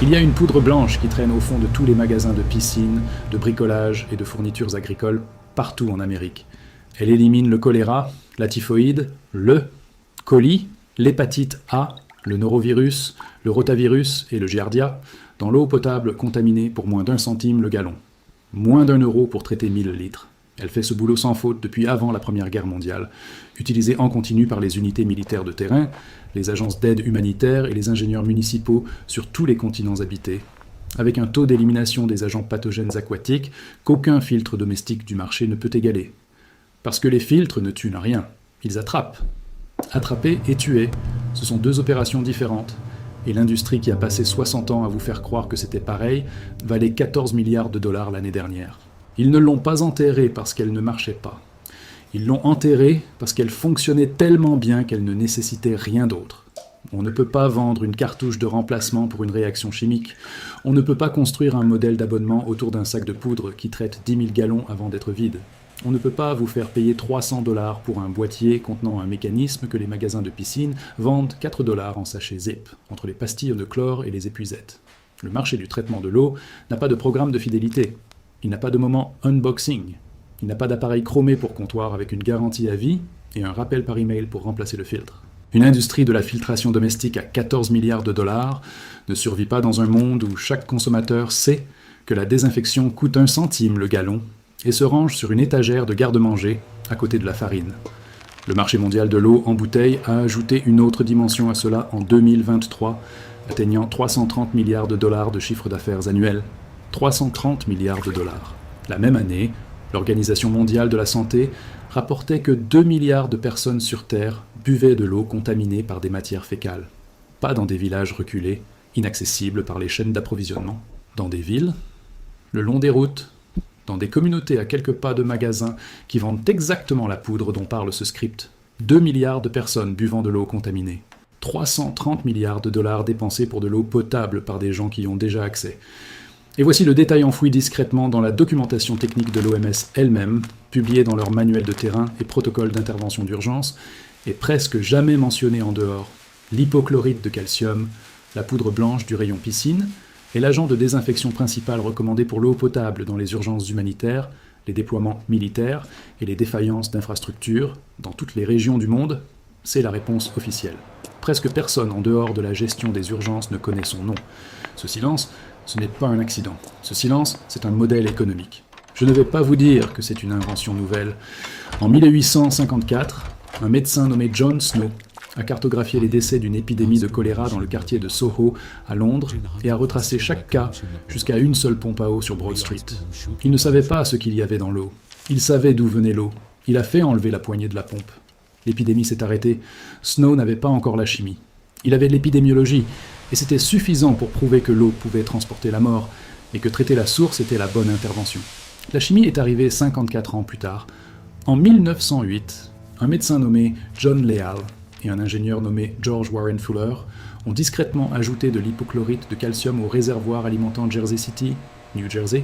Il y a une poudre blanche qui traîne au fond de tous les magasins de piscine, de bricolage et de fournitures agricoles partout en Amérique. Elle élimine le choléra, la typhoïde, le colis, l'hépatite A, le norovirus, le rotavirus et le giardia dans l'eau potable contaminée pour moins d'1 centime le gallon. Moins d'1 € pour traiter 1000 litres. Elle fait ce boulot sans faute depuis avant la Première Guerre mondiale, utilisée en continu par les unités militaires de terrain, les agences d'aide humanitaire et les ingénieurs municipaux sur tous les continents habités, avec un taux d'élimination des agents pathogènes aquatiques qu'aucun filtre domestique du marché ne peut égaler. Parce que les filtres ne tuent rien, ils attrapent. Attraper et tuer, ce sont deux opérations différentes, et l'industrie qui a passé 60 ans à vous faire croire que c'était pareil valait 14 milliards de dollars l'année dernière. Ils ne l'ont pas enterrée parce qu'elle ne marchait pas. Ils l'ont enterrée parce qu'elle fonctionnait tellement bien qu'elle ne nécessitait rien d'autre. On ne peut pas vendre une cartouche de remplacement pour une réaction chimique. On ne peut pas construire un modèle d'abonnement autour d'un sac de poudre qui traite 10 000 gallons avant d'être vide. On ne peut pas vous faire payer 300 $ pour un boîtier contenant un mécanisme que les magasins de piscine vendent 4 $ en sachet zip, entre les pastilles de chlore et les épuisettes. Le marché du traitement de l'eau n'a pas de programme de fidélité. Il n'a pas de moment unboxing. Il n'a pas d'appareil chromé pour comptoir avec une garantie à vie et un rappel par email pour remplacer le filtre. Une industrie de la filtration domestique à 14 milliards de dollars ne survit pas dans un monde où chaque consommateur sait que la désinfection coûte 1 centime le gallon et se range sur une étagère de garde-manger à côté de la farine. Le marché mondial de l'eau en bouteille a ajouté une autre dimension à cela en 2023, atteignant 330 milliards de dollars de chiffre d'affaires annuel. 330 milliards de dollars. La même année, l'Organisation mondiale de la santé rapportait que 2 milliards de personnes sur Terre buvaient de l'eau contaminée par des matières fécales. Pas dans des villages reculés, inaccessibles par les chaînes d'approvisionnement. Dans des villes, le long des routes, dans des communautés à quelques pas de magasins qui vendent exactement la poudre dont parle ce script. 2 milliards de personnes buvant de l'eau contaminée. 330 milliards de dollars dépensés pour de l'eau potable par des gens qui y ont déjà accès. Et voici le détail enfoui discrètement dans la documentation technique de l'OMS elle-même, publiée dans leur manuel de terrain et protocole d'intervention d'urgence, et presque jamais mentionné en dehors. L'hypochlorite de calcium, la poudre blanche du rayon piscine, et l'agent de désinfection principal recommandé pour l'eau potable dans les urgences humanitaires, les déploiements militaires et les défaillances d'infrastructures dans toutes les régions du monde, c'est la réponse officielle. Presque personne en dehors de la gestion des urgences ne connaît son nom. Ce silence, ce n'est pas un accident. Ce silence, c'est un modèle économique. Je ne vais pas vous dire que c'est une invention nouvelle. En 1854, un médecin nommé John Snow a cartographié les décès d'une épidémie de choléra dans le quartier de Soho, à Londres, et a retracé chaque cas jusqu'à une seule pompe à eau sur Broad Street. Il ne savait pas ce qu'il y avait dans l'eau. Il savait d'où venait l'eau. Il a fait enlever la poignée de la pompe. L'épidémie s'est arrêtée. Snow n'avait pas encore la chimie. Il avait l'épidémiologie, et c'était suffisant pour prouver que l'eau pouvait transporter la mort, et que traiter la source était la bonne intervention. La chimie est arrivée 54 ans plus tard. En 1908, un médecin nommé John Leal et un ingénieur nommé George Warren Fuller ont discrètement ajouté de l'hypochlorite de calcium au réservoir alimentant Jersey City, New Jersey,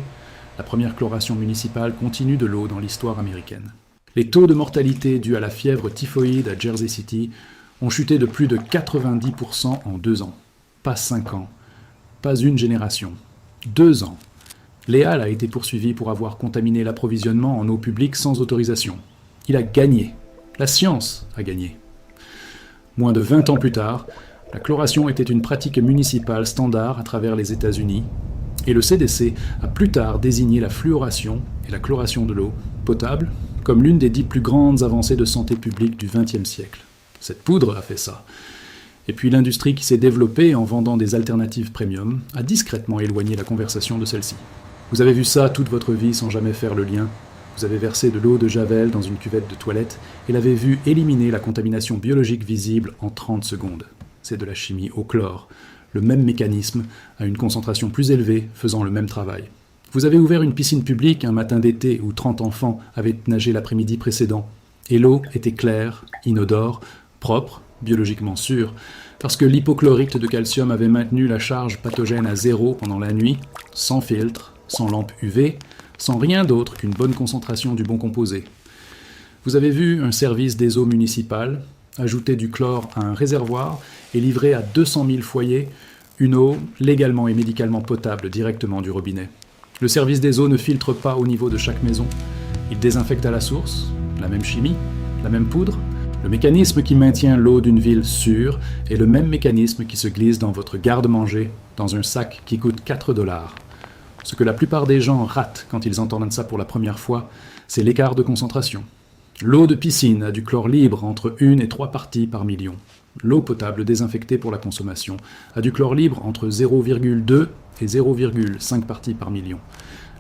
la première chloration municipale continue de l'eau dans l'histoire américaine. Les taux de mortalité dus à la fièvre typhoïde à Jersey City ont chuté de plus de 90% en 2 ans. Pas 5 ans, pas une génération, 2 ans. Leal a été poursuivi pour avoir contaminé l'approvisionnement en eau publique sans autorisation. Il a gagné. La science a gagné. Moins de 20 ans plus tard, la chloration était une pratique municipale standard à travers les États-Unis, et le CDC a plus tard désigné la fluoration et la chloration de l'eau potable comme l'une des 10 plus grandes avancées de santé publique du XXe siècle. Cette poudre a fait ça. Et puis l'industrie qui s'est développée en vendant des alternatives premium a discrètement éloigné la conversation de celle-ci. Vous avez vu ça toute votre vie sans jamais faire le lien. Vous avez versé de l'eau de Javel dans une cuvette de toilette et l'avez vu éliminer la contamination biologique visible en 30 secondes. C'est de la chimie au chlore. Le même mécanisme, à une concentration plus élevée, faisant le même travail. Vous avez ouvert une piscine publique un matin d'été où 30 enfants avaient nagé l'après-midi précédent. Et l'eau était claire, inodore, propre, biologiquement sûre, parce que l'hypochlorite de calcium avait maintenu la charge pathogène à 0 pendant la nuit, sans filtre, sans lampe UV, sans rien d'autre qu'une bonne concentration du bon composé. Vous avez vu un service des eaux municipales ajouter du chlore à un réservoir et livrer à 200 000 foyers une eau légalement et médicalement potable directement du robinet. Le service des eaux ne filtre pas au niveau de chaque maison. Il désinfecte à la source, la même chimie, la même poudre. Le mécanisme qui maintient l'eau d'une ville sûre est le même mécanisme qui se glisse dans votre garde-manger dans un sac qui coûte 4 $. Ce que la plupart des gens ratent quand ils entendent ça pour la première fois, c'est l'écart de concentration. L'eau de piscine a du chlore libre entre 1 et 3 parties par million. L'eau potable désinfectée pour la consommation a du chlore libre entre 0,2 et 0,5 parties par million.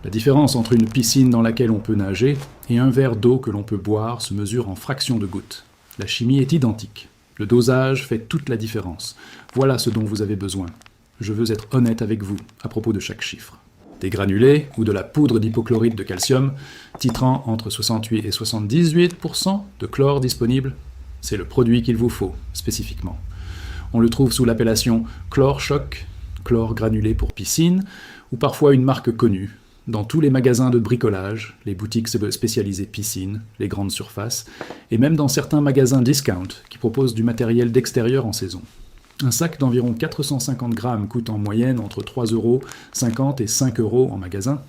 La différence entre une piscine dans laquelle on peut nager et un verre d'eau que l'on peut boire se mesure en fractions de gouttes. La chimie est identique. Le dosage fait toute la différence. Voilà ce dont vous avez besoin. Je veux être honnête avec vous à propos de chaque chiffre. Des granulés ou de la poudre d'hypochlorite de calcium, titrant entre 68 et 78% de chlore disponible, c'est le produit qu'il vous faut, spécifiquement. On le trouve sous l'appellation Chlore Choc, chlore granulé pour piscine, ou parfois une marque connue, dans tous les magasins de bricolage, les boutiques spécialisées piscine, les grandes surfaces, et même dans certains magasins discount qui proposent du matériel d'extérieur en saison. Un sac d'environ 450 grammes coûte en moyenne entre 3,50 € et 5 € en magasin,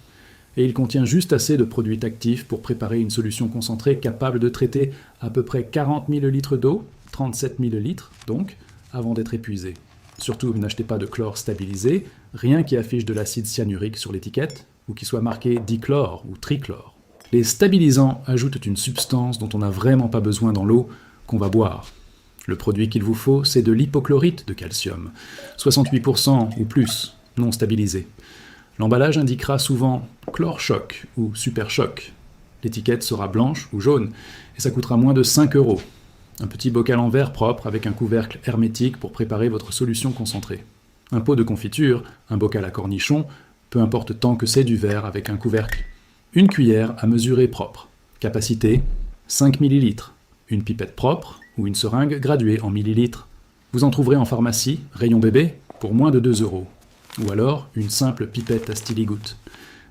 et il contient juste assez de produits actifs pour préparer une solution concentrée capable de traiter à peu près 40 millilitres d'eau, 37 millilitres donc, avant d'être épuisé. Surtout, n'achetez pas de chlore stabilisé, rien qui affiche de l'acide cyanurique sur l'étiquette, ou qui soit marqué dichlore ou trichlore. Les stabilisants ajoutent une substance dont on n'a vraiment pas besoin dans l'eau qu'on va boire. Le produit qu'il vous faut, c'est de l'hypochlorite de calcium, 68% ou plus, non stabilisé. L'emballage indiquera souvent Chlore Choc ou Super Choc. L'étiquette sera blanche ou jaune, et ça coûtera moins de 5 €. Un petit bocal en verre propre avec un couvercle hermétique pour préparer votre solution concentrée. Un pot de confiture, un bocal à cornichons, peu importe tant que c'est du verre avec un couvercle. Une cuillère à mesurer propre. Capacité 5 ml. Une pipette propre ou une seringue graduée en millilitres. Vous en trouverez en pharmacie, rayon bébé, pour moins de 2 €. Ou alors une simple pipette à styligoutte.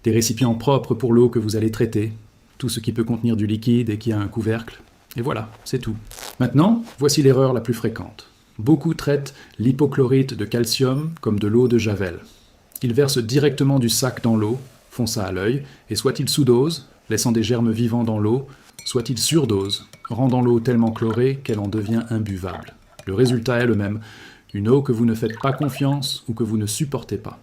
Des récipients propres pour l'eau que vous allez traiter. Tout ce qui peut contenir du liquide et qui a un couvercle. Et voilà, c'est tout. Maintenant, voici l'erreur la plus fréquente. Beaucoup traitent l'hypochlorite de calcium comme de l'eau de Javel. Ils versent directement du sac dans l'eau, font ça à l'œil, et soit ils sous-dosent, laissant des germes vivants dans l'eau, soit ils surdosent, rendant l'eau tellement chlorée qu'elle en devient imbuvable. Le résultat est le même, une eau que vous ne faites pas confiance ou que vous ne supportez pas.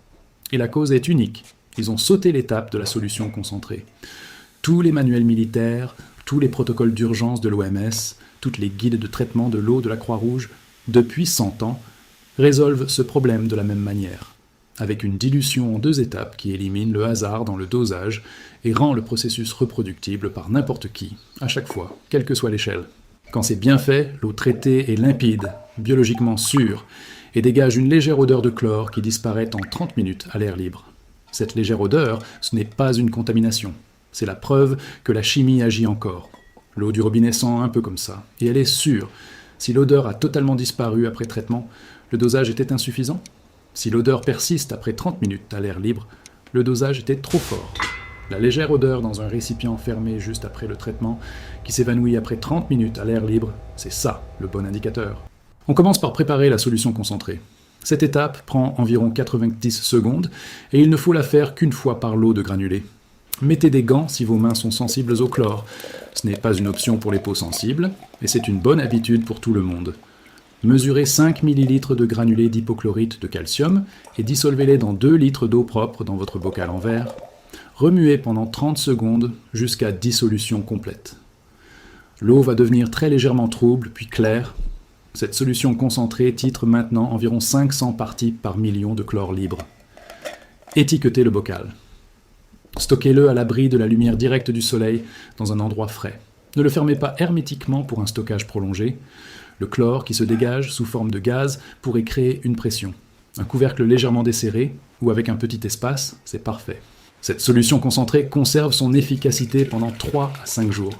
Et la cause est unique, ils ont sauté l'étape de la solution concentrée. Tous les manuels militaires, tous les protocoles d'urgence de l'OMS, toutes les guides de traitement de l'eau de la Croix-Rouge, depuis 100 ans, résolvent ce problème de la même manière, avec une dilution en 2 étapes qui élimine le hasard dans le dosage et rend le processus reproductible par n'importe qui, à chaque fois, quelle que soit l'échelle. Quand c'est bien fait, l'eau traitée est limpide, biologiquement sûre, et dégage une légère odeur de chlore qui disparaît en 30 minutes à l'air libre. Cette légère odeur, ce n'est pas une contamination. C'est la preuve que la chimie agit encore. L'eau du robinet sent un peu comme ça, et elle est sûre. Si l'odeur a totalement disparu après traitement, le dosage était insuffisant. Si l'odeur persiste après 30 minutes à l'air libre, le dosage était trop fort. La légère odeur dans un récipient fermé juste après le traitement, qui s'évanouit après 30 minutes à l'air libre, c'est ça le bon indicateur. On commence par préparer la solution concentrée. Cette étape prend environ 90 secondes et il ne faut la faire qu'une fois par lot de granulés. Mettez des gants si vos mains sont sensibles au chlore. Ce n'est pas une option pour les peaux sensibles, et c'est une bonne habitude pour tout le monde. Mesurez 5 ml de granulés d'hypochlorite de calcium et dissolvez-les dans 2 litres d'eau propre dans votre bocal en verre. Remuez pendant 30 secondes jusqu'à dissolution complète. L'eau va devenir très légèrement trouble, puis claire. Cette solution concentrée titre maintenant environ 500 parties par million de chlore libre. Étiquetez le bocal. Stockez-le à l'abri de la lumière directe du soleil dans un endroit frais. Ne le fermez pas hermétiquement pour un stockage prolongé. Le chlore qui se dégage sous forme de gaz pourrait créer une pression. Un couvercle légèrement desserré ou avec un petit espace, c'est parfait. Cette solution concentrée conserve son efficacité pendant 3 à 5 jours.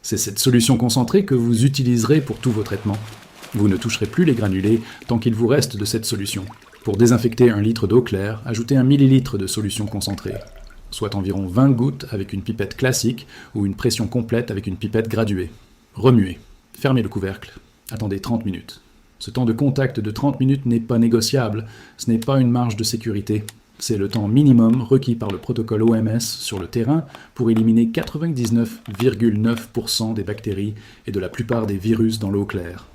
C'est cette solution concentrée que vous utiliserez pour tous vos traitements. Vous ne toucherez plus les granulés tant qu'il vous reste de cette solution. Pour désinfecter 1 litre d'eau claire, ajoutez 1 millilitre de solution concentrée, soit environ 20 gouttes avec une pipette classique ou une pression complète avec une pipette graduée. Remuez. Fermez le couvercle. Attendez 30 minutes. Ce temps de contact de 30 minutes n'est pas négociable, ce n'est pas une marge de sécurité. C'est le temps minimum requis par le protocole OMS sur le terrain pour éliminer 99,9% des bactéries et de la plupart des virus dans l'eau claire.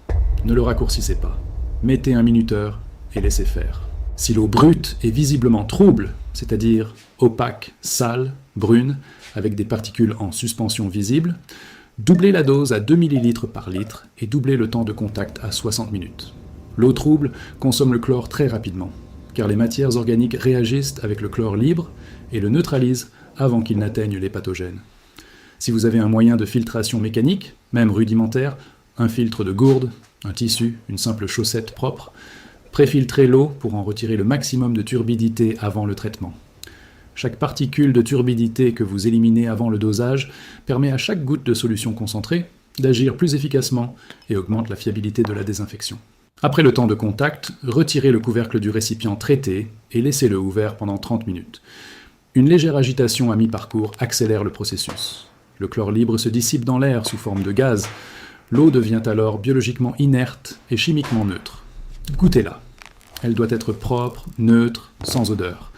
Ne le raccourcissez pas. Mettez un minuteur et laissez faire. Si l'eau brute est visiblement trouble, c'est-à-dire opaque, sale, brune, avec des particules en suspension visible, doublez la dose à 2 ml par litre et doublez le temps de contact à 60 minutes. L'eau trouble consomme le chlore très rapidement, car les matières organiques réagissent avec le chlore libre et le neutralisent avant qu'il n'atteigne les pathogènes. Si vous avez un moyen de filtration mécanique, même rudimentaire, un filtre de gourde, un tissu, une simple chaussette propre, préfiltrez l'eau pour en retirer le maximum de turbidité avant le traitement. Chaque particule de turbidité que vous éliminez avant le dosage permet à chaque goutte de solution concentrée d'agir plus efficacement et augmente la fiabilité de la désinfection. Après le temps de contact, retirez le couvercle du récipient traité et laissez-le ouvert pendant 30 minutes. Une légère agitation à mi-parcours accélère le processus. Le chlore libre se dissipe dans l'air sous forme de gaz. L'eau devient alors biologiquement inerte et chimiquement neutre. Goûtez-la. Elle doit être propre, neutre, sans odeur.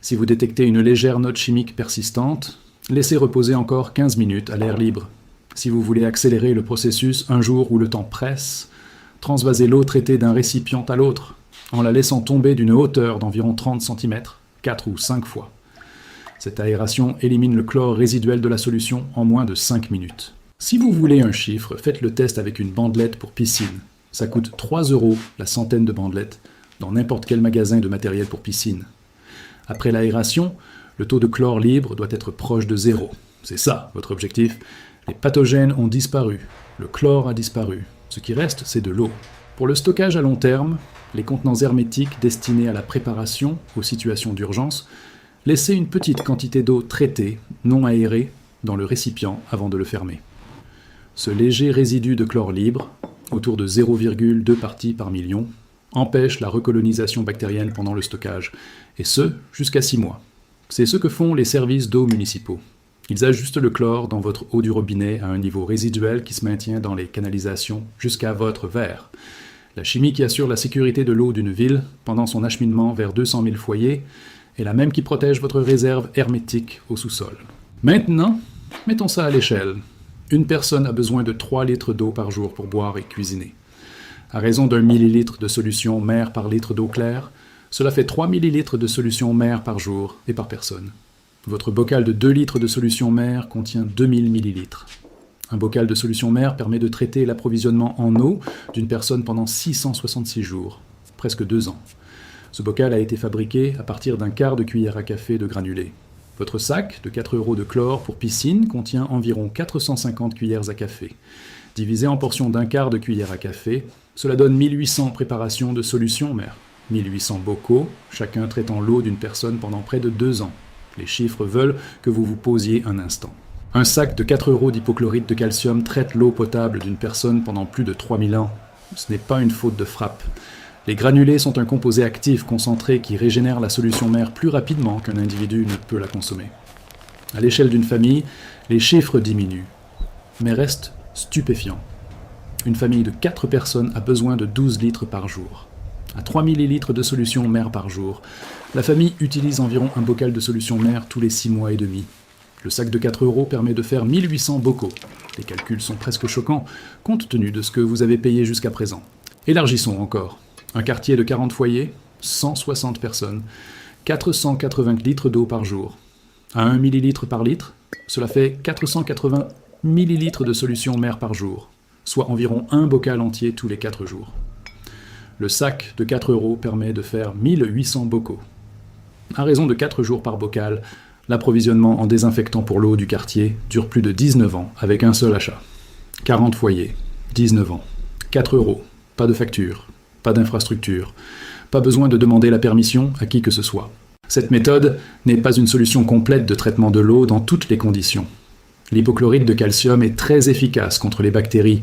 Si vous détectez une légère note chimique persistante, laissez reposer encore 15 minutes à l'air libre. Si vous voulez accélérer le processus un jour où le temps presse, transvasez l'eau traitée d'un récipient à l'autre, en la laissant tomber d'une hauteur d'environ 30 cm, 4 ou 5 fois. Cette aération élimine le chlore résiduel de la solution en moins de 5 minutes. Si vous voulez un chiffre, faites le test avec une bandelette pour piscine. Ça coûte 3 € la centaine de bandelettes, dans n'importe quel magasin de matériel pour piscine. Après l'aération, le taux de chlore libre doit être proche de 0. C'est ça, votre objectif. Les pathogènes ont disparu, le chlore a disparu. Ce qui reste, c'est de l'eau. Pour le stockage à long terme, les contenants hermétiques destinés à la préparation aux situations d'urgence, laissez une petite quantité d'eau traitée, non aérée, dans le récipient avant de le fermer. Ce léger résidu de chlore libre, autour de 0,2 parties par million, empêche la recolonisation bactérienne pendant le stockage, et ce, jusqu'à 6 mois. C'est ce que font les services d'eau municipaux. Ils ajustent le chlore dans votre eau du robinet à un niveau résiduel qui se maintient dans les canalisations jusqu'à votre verre. La chimie qui assure la sécurité de l'eau d'une ville pendant son acheminement vers 200 000 foyers est la même qui protège votre réserve hermétique au sous-sol. Maintenant, mettons ça à l'échelle. Une personne a besoin de 3 litres d'eau par jour pour boire et cuisiner. À raison d'1 millilitre de solution mer par litre d'eau claire, cela fait 3 millilitres de solution mer par jour et par personne. Votre bocal de 2 litres de solution mer contient 2000 millilitres. Un bocal de solution mer permet de traiter l'approvisionnement en eau d'une personne pendant 666 jours, presque 2 ans. Ce bocal a été fabriqué à partir d'un quart de cuillère à café de granulés. Votre sac de 4 € de chlore pour piscine contient environ 450 cuillères à café. Divisé en portions d'un quart de cuillère à café, cela donne 1800 préparations de solution mer. 1800 bocaux, chacun traitant l'eau d'une personne pendant près de 2 ans. Les chiffres veulent que vous vous posiez un instant. Un sac de 4 € d'hypochlorite de calcium traite l'eau potable d'une personne pendant plus de 3000 ans. Ce n'est pas une faute de frappe. Les granulés sont un composé actif concentré qui régénère la solution mer plus rapidement qu'un individu ne peut la consommer. À l'échelle d'une famille, les chiffres diminuent, mais restent stupéfiants. Une famille de 4 personnes a besoin de 12 litres par jour. À 3 millilitres de solution mer par jour, la famille utilise environ un bocal de solution mer tous les 6 mois et demi. Le sac de 4 € permet de faire 1800 bocaux. Les calculs sont presque choquants, compte tenu de ce que vous avez payé jusqu'à présent. Élargissons encore. Un quartier de 40 foyers, 160 personnes, 480 litres d'eau par jour. À 1 millilitre par litre, cela fait 480 millilitres de solution mer par jour, soit environ un bocal entier tous les 4 jours. Le sac de 4 € permet de faire 1800 bocaux. À raison de 4 jours par bocal, l'approvisionnement en désinfectant pour l'eau du quartier dure plus de 19 ans avec un seul achat. 40 foyers, 19 ans, 4 €, pas de facture, pas d'infrastructure, pas besoin de demander la permission à qui que ce soit. Cette méthode n'est pas une solution complète de traitement de l'eau dans toutes les conditions. L'hypochlorite de calcium est très efficace contre les bactéries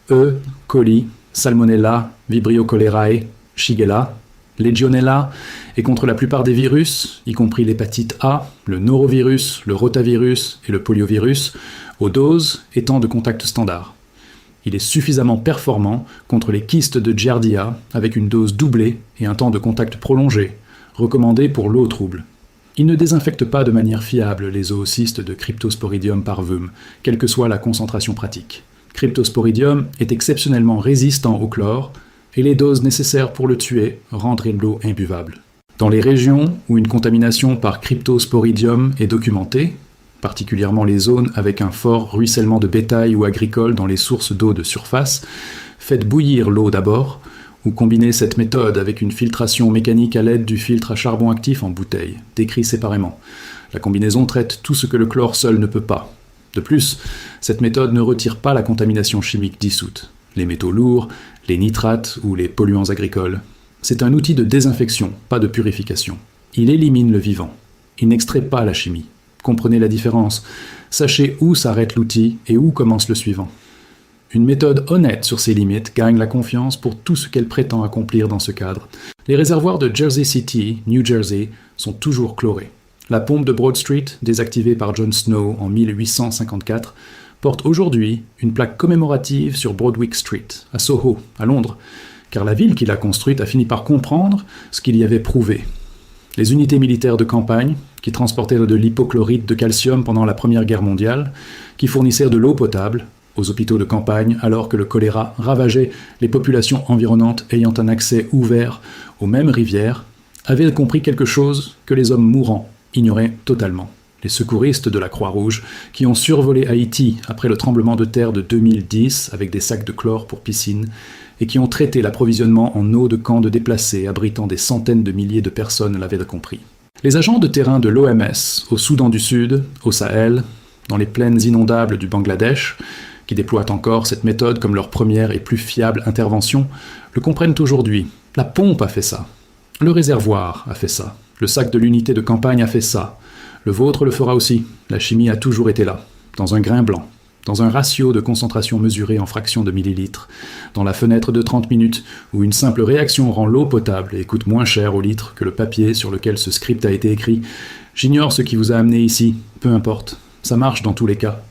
E. coli, Salmonella, Vibrio cholerae, Shigella, Legionella, et contre la plupart des virus, y compris l'hépatite A, le norovirus, le rotavirus et le poliovirus, aux doses étant de contact standard. Il est suffisamment performant contre les kystes de Giardia avec une dose doublée et un temps de contact prolongé, recommandé pour l'eau trouble. Il ne désinfecte pas de manière fiable les zoocystes de Cryptosporidium parvum, quelle que soit la concentration pratique. Cryptosporidium est exceptionnellement résistant au chlore et les doses nécessaires pour le tuer rendent l'eau imbuvable. Dans les régions où une contamination par Cryptosporidium est documentée, particulièrement les zones avec un fort ruissellement de bétail ou agricole dans les sources d'eau de surface, faites bouillir l'eau d'abord, ou combinez cette méthode avec une filtration mécanique à l'aide du filtre à charbon actif en bouteille, décrit séparément. La combinaison traite tout ce que le chlore seul ne peut pas. De plus, cette méthode ne retire pas la contamination chimique dissoute, les métaux lourds, les nitrates ou les polluants agricoles. C'est un outil de désinfection, pas de purification. Il élimine le vivant. Il n'extrait pas la chimie. Comprenez la différence. Sachez où s'arrête l'outil et où commence le suivant. Une méthode honnête sur ses limites gagne la confiance pour tout ce qu'elle prétend accomplir dans ce cadre. Les réservoirs de Jersey City, New Jersey, sont toujours chlorés. La pompe de Broad Street, désactivée par John Snow en 1854, porte aujourd'hui une plaque commémorative sur Broadwick Street, à Soho, à Londres, car la ville qui l'a construite a fini par comprendre ce qu'il y avait prouvé. Les unités militaires de campagne, qui transportaient de l'hypochlorite de calcium pendant la Première Guerre mondiale, qui fournissaient de l'eau potable aux hôpitaux de campagne alors que le choléra ravageait les populations environnantes ayant un accès ouvert aux mêmes rivières, avaient compris quelque chose que les hommes mourants ignoraient totalement. Les secouristes de la Croix-Rouge, qui ont survolé Haïti après le tremblement de terre de 2010 avec des sacs de chlore pour piscine, et qui ont traité l'approvisionnement en eau de camps de déplacés abritant des centaines de milliers de personnes l'avaient compris. Les agents de terrain de l'OMS, au Soudan du Sud, au Sahel, dans les plaines inondables du Bangladesh, qui déploient encore cette méthode comme leur première et plus fiable intervention, le comprennent aujourd'hui. La pompe a fait ça. Le réservoir a fait ça. Le sac de l'unité de campagne a fait ça. Le vôtre le fera aussi. La chimie a toujours été là, dans un grain blanc, dans un ratio de concentration mesuré en fractions de millilitres, dans la fenêtre de 30 minutes où une simple réaction rend l'eau potable et coûte moins cher au litre que le papier sur lequel ce script a été écrit. J'ignore ce qui vous a amené ici, peu importe. Ça marche dans tous les cas.